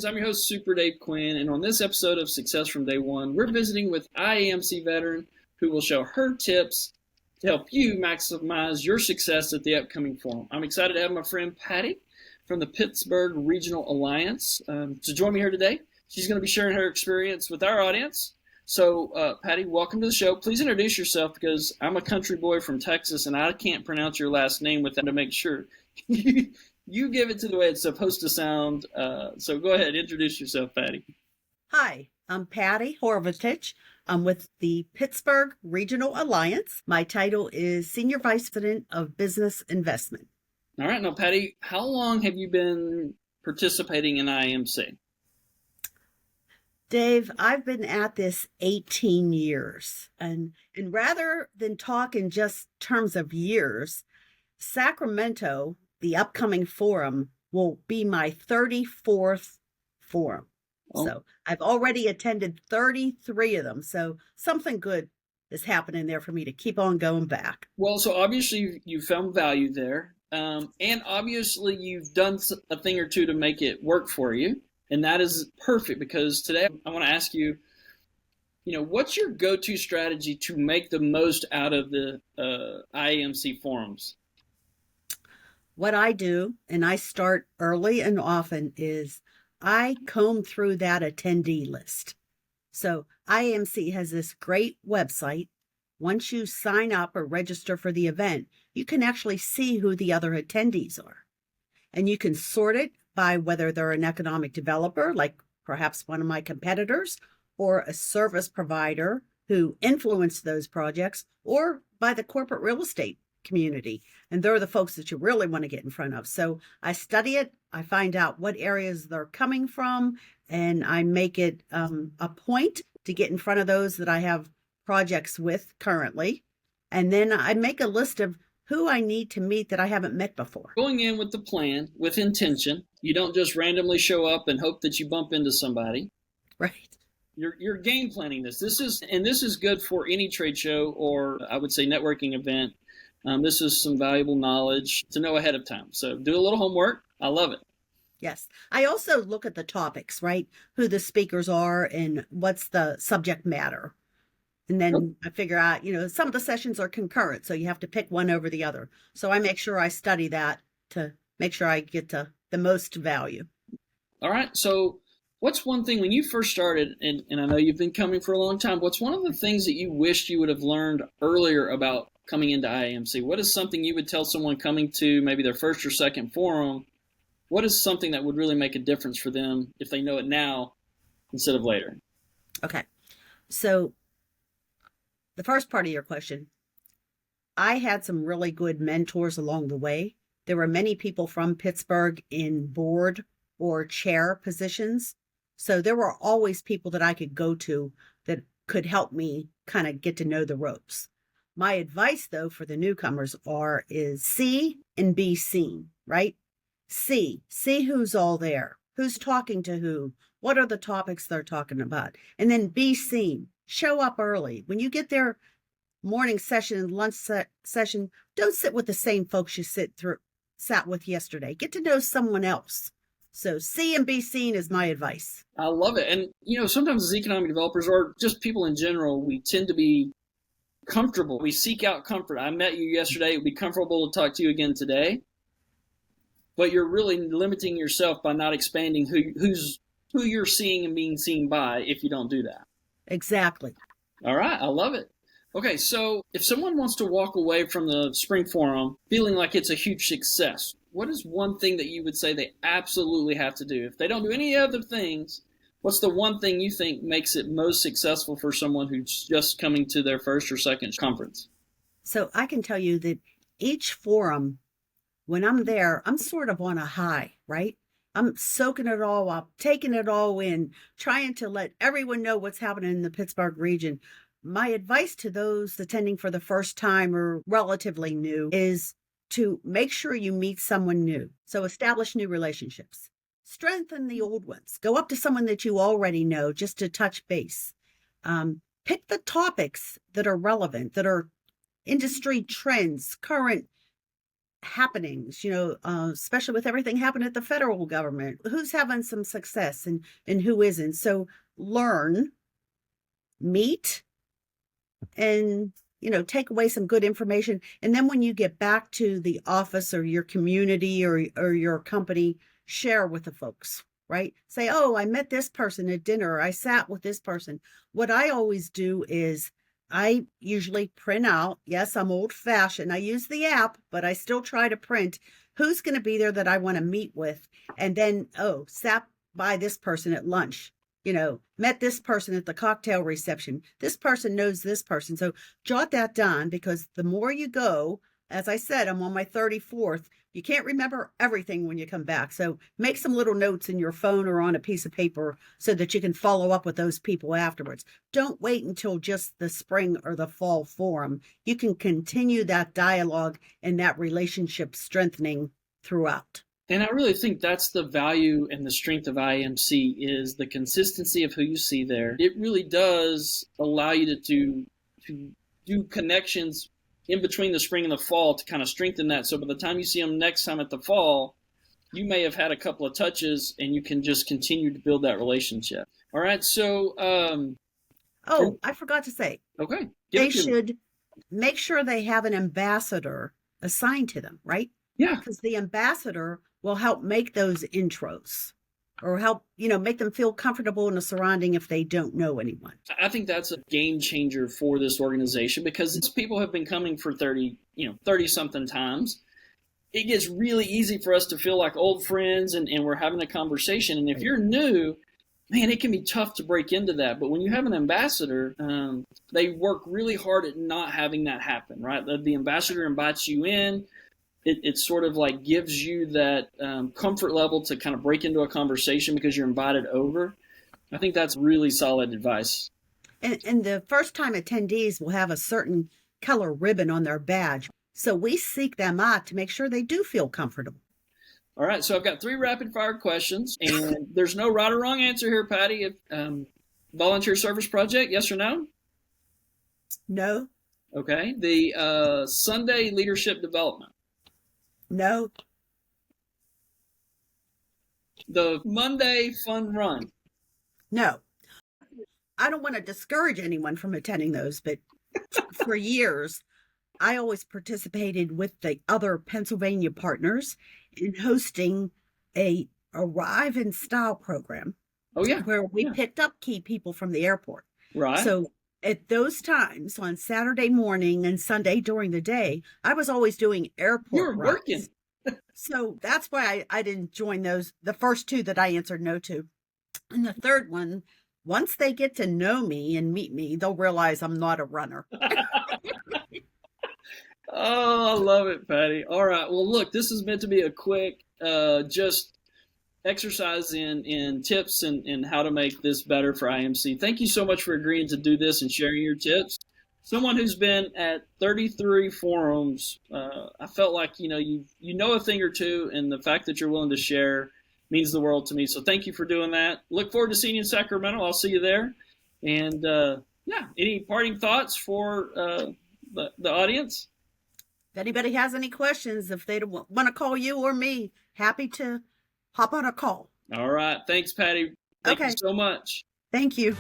friends. I'm your host, Super Dave Quinn, and on this episode of Success from Day One, we're visiting with IAMC veteran who will share her tips to help you maximize your success at the upcoming forum. I'm excited to have my friend Patty from the Pittsburgh Regional Alliance to join me here today. She's going to be sharing her experience with our audience. So, Patty, welcome to the show. Please introduce yourself because I'm a country boy from Texas, and I can't pronounce your last name without to make sure you give it to the way it's supposed to sound. So go ahead, introduce yourself, Patty. Hi, I'm Patty Horvatich. I'm with the Pittsburgh Regional Alliance. My title is Senior Vice President of Business Investment. All right. Now, Patty, how long have you been participating in IAMC? Dave, I've been at this 18 years. And rather than talk in just terms of years, Sacramento, the upcoming forum, will be my 34th forum. Oh. So I've already attended 33 of them. So something good is happening there for me to keep on going back. Well, so obviously you found value there. And obviously you've done a thing or two to make it work for you. And that is perfect because today I want to ask you, what's your go-to strategy to make the most out of the IAMC forums? What I do, and I start early and often, is I comb through that attendee list. So IAMC has this great website. Once you sign up or register for the event, you can actually see who the other attendees are. And you can sort it by whether they're an economic developer, like perhaps one of my competitors, or a service provider who influenced those projects, or by the corporate real estate community. And they're the folks that you really want to get in front of. So I study it, I find out what areas they're coming from, and I make it a point to get in front of those that I have projects with currently. And then I make a list of who I need to meet that I haven't met before. Going in with the plan, with intention, you don't just randomly show up and hope that you bump into somebody. Right. You're game planning this. This is good for any trade show or I would say networking event. This is some valuable knowledge to know ahead of time. So do a little homework. I love it. Yes. I also look at the topics, right? Who the speakers are and what's the subject matter. And then I figure out, some of the sessions are concurrent, so you have to pick one over the other. So I make sure I study that to make sure I get to the most value. All right. So what's one thing when you first started, and I know you've been coming for a long time, what's one of the things that you wished you would have learned earlier about coming into IAMC? What is something you would tell someone coming to maybe their first or second forum? What is something that would really make a difference for them if they know it now instead of later? Okay. So the first part of your question, I had some really good mentors along the way. There were many people from Pittsburgh in board or chair positions. So there were always people that I could go to that could help me kind of get to know the ropes. My advice, though, for the newcomers is see and be seen, right? See who's all there, who's talking to who, what are the topics they're talking about, and then be seen. Show up early. When you get their morning session and lunch session, don't sit with the same folks you sat with yesterday. Get to know someone else. So see and be seen is my advice. I love it. And, sometimes as economic developers or just people in general, we tend to be comfortable. We seek out comfort. I met you yesterday. It would be comfortable to talk to you again today. But you're really limiting yourself by not expanding who you're seeing and being seen by if you don't do that. Exactly. All right. I love it. Okay. So if someone wants to walk away from the spring forum feeling like it's a huge success, what is one thing that you would say they absolutely have to do? If they don't do any other things, what's the one thing you think makes it most successful for someone who's just coming to their first or second conference? So I can tell you that each forum, when I'm there, I'm sort of on a high, right? I'm soaking it all up, taking it all in, trying to let everyone know what's happening in the Pittsburgh region. My advice to those attending for the first time or relatively new is to make sure you meet someone new. So establish new relationships. Strengthen the old ones. Go up to someone that you already know just to touch base. Pick the topics that are relevant, that are industry trends, current happenings, especially with everything happening at the federal government, who's having some success and who isn't. So learn, meet, and take away some good information. And then when you get back to the office or your community or your company, share with the folks, right? Say, oh, I met this person at dinner, or I sat with this person. What I always do is I usually print out. Yes, I'm old fashioned. I use the app, but I still try to print who's going to be there that I want to meet with. And then, oh, sat by this person at lunch, met this person at the cocktail reception. This person knows this person. So jot that down, because the more you go, as I said, I'm on my 34th. You can't remember everything when you come back. So make some little notes in your phone or on a piece of paper so that you can follow up with those people afterwards. Don't wait until just the spring or the fall forum. You can continue that dialogue and that relationship strengthening throughout. And I really think that's the value and the strength of IAMC is the consistency of who you see there. It really does allow you to do connections in between the spring and the fall to kind of strengthen that. So by the time you see them next time at the fall, you may have had a couple of touches and you can just continue to build that relationship. All right. So, I forgot to say. Okay. They should make sure they have an ambassador assigned to them, right? Yeah. Because the ambassador will help make those intros or help, make them feel comfortable in the surrounding if they don't know anyone. I think that's a game changer for this organization, because these people have been coming for 30 something times. It gets really easy for us to feel like old friends and we're having a conversation. And if you're new, man, it can be tough to break into that. But when you have an ambassador, they work really hard at not having that happen, right? The ambassador invites you in. It sort of like gives you that comfort level to kind of break into a conversation because you're invited over. I think that's really solid advice. And the first time attendees will have a certain color ribbon on their badge. So we seek them out to make sure they do feel comfortable. All right. So I've got 3 rapid fire questions, and there's no right or wrong answer here, Patty. Volunteer service project, yes or no? No. Okay. The Sunday leadership development. No. The Monday fun run. No. I don't want to discourage anyone from attending those, but for years, I always participated with the other Pennsylvania partners in hosting a Arrive in Style program. Oh, yeah. Where we picked up key people from the airport. Right. So at those times on Saturday morning and Sunday during the day, I was always doing airport You were rides. working. So that's why I didn't join those, the first 2 that I answered no to. And the third one, once they get to know me and meet me, they'll realize I'm not a runner. Oh, I love it, Patty. All right. Well, look, this is meant to be a quick just exercise in tips and how to make this better for IMC. Thank you so much for agreeing to do this and sharing your tips. Someone who's been at 33 forums, I felt like, you know a thing or two, and the fact that you're willing to share means the world to me. So thank you for doing that. Look forward to seeing you in Sacramento. I'll see you there. And any parting thoughts for the audience? If anybody has any questions, if they want to call you or me, happy to hop on a call. All right. Thanks, Patty. Thank you so much. Thank you.